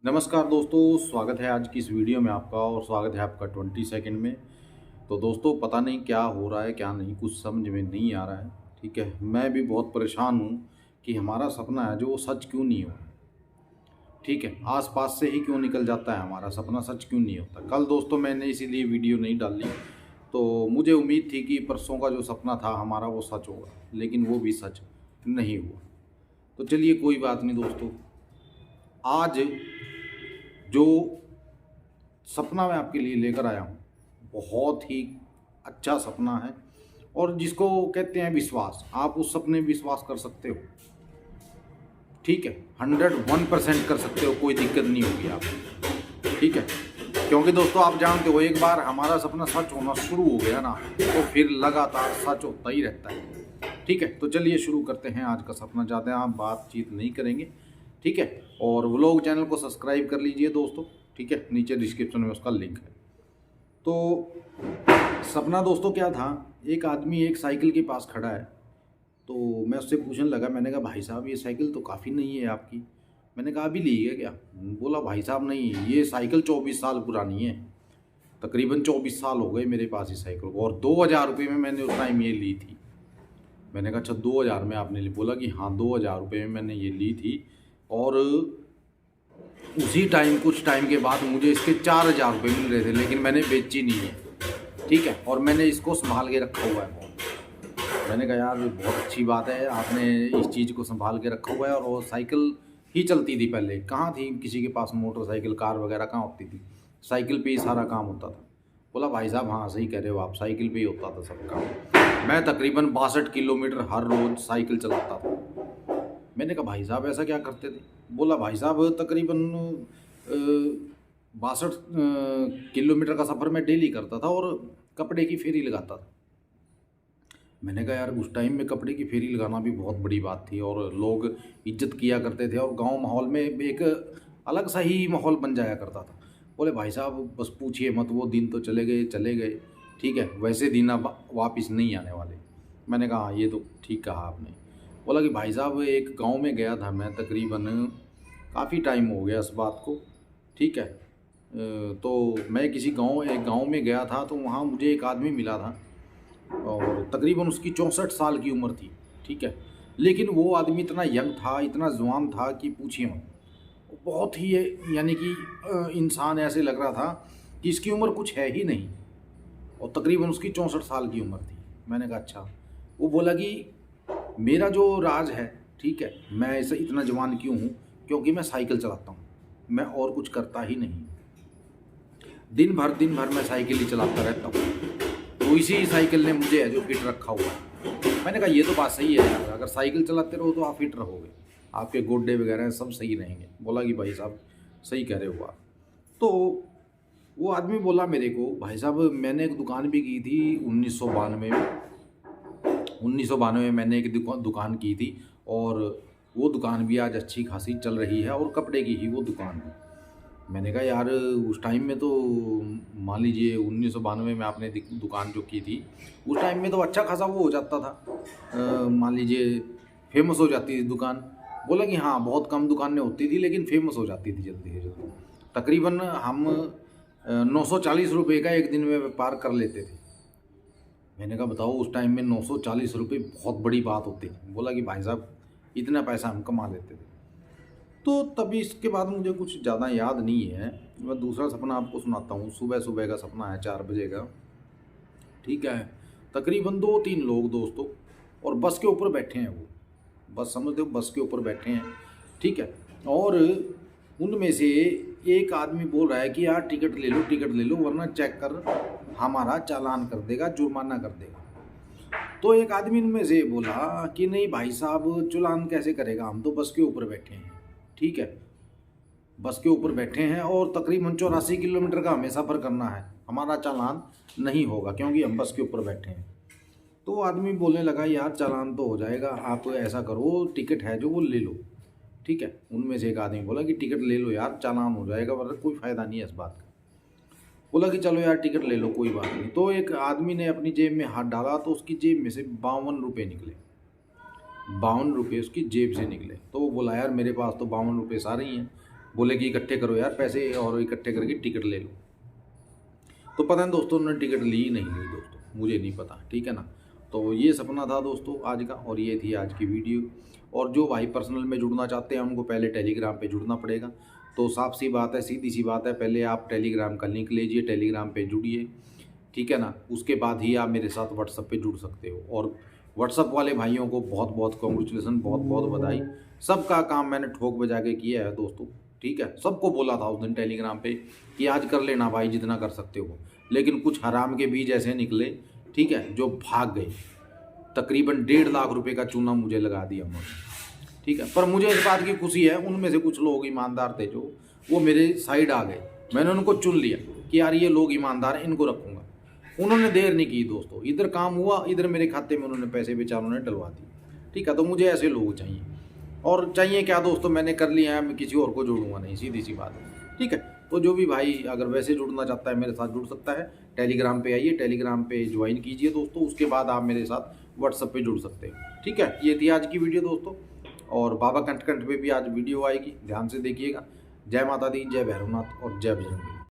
नमस्कार दोस्तों, स्वागत है आज की इस वीडियो में आपका और स्वागत है आपका 20 सेकंड में। तो दोस्तों पता नहीं क्या हो रहा है क्या नहीं, कुछ समझ में नहीं आ रहा है। ठीक है, मैं भी बहुत परेशान हूँ कि हमारा सपना है जो वो सच क्यों नहीं हो रहा। ठीक है, आसपास से ही क्यों निकल जाता है, हमारा सपना सच क्यों नहीं होता। कल दोस्तों मैंने इसीलिए वीडियो नहीं डाली, तो मुझे उम्मीद थी कि परसों का जो सपना था हमारा वो सच होगा, लेकिन वो भी सच नहीं हुआ। तो चलिए कोई बात नहीं दोस्तों, आज जो सपना मैं आपके लिए लेकर आया हूँ बहुत ही अच्छा सपना है और जिसको कहते हैं विश्वास। आप उस सपने में विश्वास कर सकते हो, ठीक है, 101% कर सकते हो, कोई दिक्कत नहीं होगी आपको। ठीक है, क्योंकि दोस्तों आप जानते हो एक बार हमारा सपना सच होना शुरू हो गया ना तो फिर लगातार सच होता ही रहता है। ठीक है, तो चलिए शुरू करते हैं आज का सपना। ज़्यादा आप बातचीत नहीं करेंगे, ठीक है। और व्लॉग चैनल को सब्सक्राइब कर लीजिए दोस्तों, ठीक है, नीचे डिस्क्रिप्शन में उसका लिंक है। तो सपना दोस्तों क्या था, एक आदमी एक साइकिल के पास खड़ा है, तो मैं उससे पूछने लगा। मैंने कहा भाई साहब ये साइकिल तो काफ़ी नई है आपकी। मैंने कहा अभी ली है क्या? बोला भाई साहब नहीं, ये साइकिल 24 साल पुरानी है, तकरीबन 24 साल हो गए मेरे पास इस साइकिल को, और 2000 रुपये में मैंने उस टाइम ये ली थी। मैंने कहा अच्छा 2000 में आपने ली? बोला कि हाँ 2000 रुपये में मैंने ये ली थी, और उसी टाइम कुछ टाइम के बाद मुझे इसके 4000 रुपये मिल रहे थे, लेकिन मैंने बेची नहीं है, ठीक है, और मैंने इसको संभाल के रखा हुआ है। मैंने कहा यार ये बहुत अच्छी बात है, आपने इस चीज़ को संभाल के रखा हुआ है। और वो साइकिल ही चलती थी पहले, कहाँ थी किसी के पास मोटरसाइकिल कार वगैरह कहाँ होती थी, साइकिल पे ही सारा काम होता था। बोला भाई साहब हाँ सही कह रहे हो आप, साइकिल पे ही होता था सब काम। मैं तकरीबन 62 किलोमीटर हर रोज़ साइकिल चलाता था। मैंने कहा भाई साहब ऐसा क्या करते थे? बोला भाई साहब तकरीबन 62 किलोमीटर का सफ़र मैं डेली करता था और कपड़े की फेरी लगाता था। मैंने कहा यार उस टाइम में कपड़े की फेरी लगाना भी बहुत बड़ी बात थी और लोग इज्जत किया करते थे और गांव माहौल में एक अलग सा ही माहौल बन जाया करता था। बोले भाई साहब बस पूछिए मत, वो दिन तो चले गए चले गए, ठीक है, वैसे दिन अब वापस नहीं आने वाले। मैंने कहा हाँ ये तो ठीक कहा आपने। बोला कि भाई साहब एक गांव में गया था मैं, तकरीबन काफ़ी टाइम हो गया इस बात को, ठीक है। तो मैं किसी एक गांव में गया था, तो वहाँ मुझे एक आदमी मिला था और तकरीबन उसकी 64 साल की उम्र थी, ठीक है। लेकिन वो आदमी इतना यंग था, इतना जवान था कि पूछिए मत। वो बहुत ही यानी कि इंसान ऐसे लग रहा था कि इसकी उम्र कुछ है ही नहीं, और तकरीबन उसकी 64 साल की उम्र थी। मैंने कहा अच्छा। वो बोला कि मेरा जो राज है, ठीक है, मैं ऐसे इतना जवान क्यों हूँ, क्योंकि मैं साइकिल चलाता हूँ, मैं और कुछ करता ही नहीं। दिन भर मैं साइकिल ही चलाता रहता हूँ, तो इसी साइकिल ने मुझे है जो फिट रखा हुआ है। मैंने कहा ये तो बात सही है यार, अगर साइकिल चलाते रहो तो आप फिट रहोगे, आपके गोड्डे वगैरह सब सही रहेंगे। बोला कि भाई साहब सही कह रहे हो आप। तो वो आदमी बोला मेरे को, भाई साहब मैंने एक दुकान भी की थी 1992 में। 1992 में मैंने एक दुकान की थी, और वो दुकान भी आज अच्छी खासी चल रही है, और कपड़े की ही वो दुकान है। मैंने कहा यार उस टाइम में तो मान लीजिए 1992 में आपने दुकान जो की थी, उस टाइम में तो अच्छा खासा वो हो जाता था, मान लीजिए फेमस हो जाती थी दुकान। बोला कि हाँ बहुत कम दुकानें होती थी लेकिन फेमस हो जाती थी जल्दी से जल्दी। तकरीबन हम 940 रुपये का एक दिन में व्यापार कर लेते थे। मैंने कहा बताओ उस टाइम में 940 रुपये बहुत बड़ी बात होती है। बोला कि भाई साहब इतना पैसा हम कमा लेते थे। तो तभी इसके बाद मुझे कुछ ज़्यादा याद नहीं है। मैं दूसरा सपना आपको सुनाता हूँ। सुबह सुबह का सपना है, 4 बजे का, ठीक है। तकरीबन 2-3 लोग दोस्तों, और बस के ऊपर बैठे हैं। वो बस समझते हो, बस के ऊपर बैठे हैं, ठीक है। और उनमें से एक आदमी बोल रहा है कि यार टिकट ले लो वरना चेक कर हमारा चालान कर देगा, जुर्माना कर देगा। तो एक आदमी उनमें से बोला कि नहीं भाई साहब चालान कैसे करेगा, हम तो बस के ऊपर बैठे हैं, ठीक है, बस के ऊपर बैठे हैं और तकरीबन 84 किलोमीटर का हमें सफ़र करना है, हमारा चालान नहीं होगा क्योंकि हम बस के ऊपर बैठे हैं। तो वो आदमी बोलने लगा यार चालान तो हो जाएगा, आप ऐसा करो टिकट है जो वो ले लो, ठीक है। उनमें से एक आदमी बोला कि टिकट ले लो यार, चालान हो जाएगा, वरना कोई फ़ायदा नहीं है इस बात का। बोला कि चलो यार टिकट ले लो कोई बात नहीं। तो एक आदमी ने अपनी जेब में हाथ डाला तो उसकी जेब में से 52 रुपये निकले। 52 रुपये उसकी जेब से निकले। तो वो बोला यार मेरे पास तो 52 रुपये सारे ही हैं, बोले कि इकट्ठे करो यार पैसे और इकट्ठे करके टिकट ले लो। तो पता नहीं दोस्तों उन्होंने टिकट ली नहीं ली दोस्तों, मुझे नहीं पता, ठीक है ना। तो ये सपना था दोस्तों आज का, और ये थी आज की वीडियो। और जो भाई पर्सनल में जुड़ना चाहते हैं उनको पहले टेलीग्राम पे जुड़ना पड़ेगा। तो साफ सी बात है, सीधी सी बात है, पहले आप टेलीग्राम का लिंक लीजिए, टेलीग्राम पे जुड़िए, ठीक है ना। उसके बाद ही आप मेरे साथ व्हाट्सएप पे जुड़ सकते हो। और व्हाट्सएप वाले भाइयों को बहुत बहुत कॉन्ग्रेचुलेसन, बहुत बहुत बधाई। सबका काम मैंने ठोक बजा के किया है दोस्तों, ठीक है। सबको बोला था उस दिन टेलीग्राम पे कि आज कर लेना भाई जितना कर सकते हो, लेकिन कुछ हराम के बीज ऐसे निकले, ठीक है, जो भाग गए। तकरीबन 1.5 लाख रुपए का चूना मुझे लगा दिया उन्होंने, ठीक है। पर मुझे इस बात की खुशी है, उनमें से कुछ लोग ईमानदार थे जो वो मेरे साइड आ गए। मैंने उनको चुन लिया कि यार ये लोग ईमानदार हैं, इनको रखूँगा। उन्होंने देर नहीं की दोस्तों, इधर काम हुआ, इधर मेरे खाते में उन्होंने पैसे बेचारों ने डलवा दिए, ठीक है। तो मुझे ऐसे लोग चाहिए, और चाहिए क्या दोस्तों, मैंने कर लिया है, मैं किसी और को जोड़ूंगा नहीं, सीधी सी बात है, ठीक है। तो जो भी भाई अगर वैसे जुड़ना चाहता है मेरे साथ जुड़ सकता है। टेलीग्राम पे आइए, टेलीग्राम पे ज्वाइन कीजिए दोस्तों, उसके बाद आप मेरे साथ व्हाट्सएप पे जुड़ सकते हैं, ठीक है। ये थी आज की वीडियो दोस्तों, और बाबा कंठ कंठ पे भी आज वीडियो आएगी, ध्यान से देखिएगा। जय माता दी, जय भैरवनाथ और जय बजरंग बली।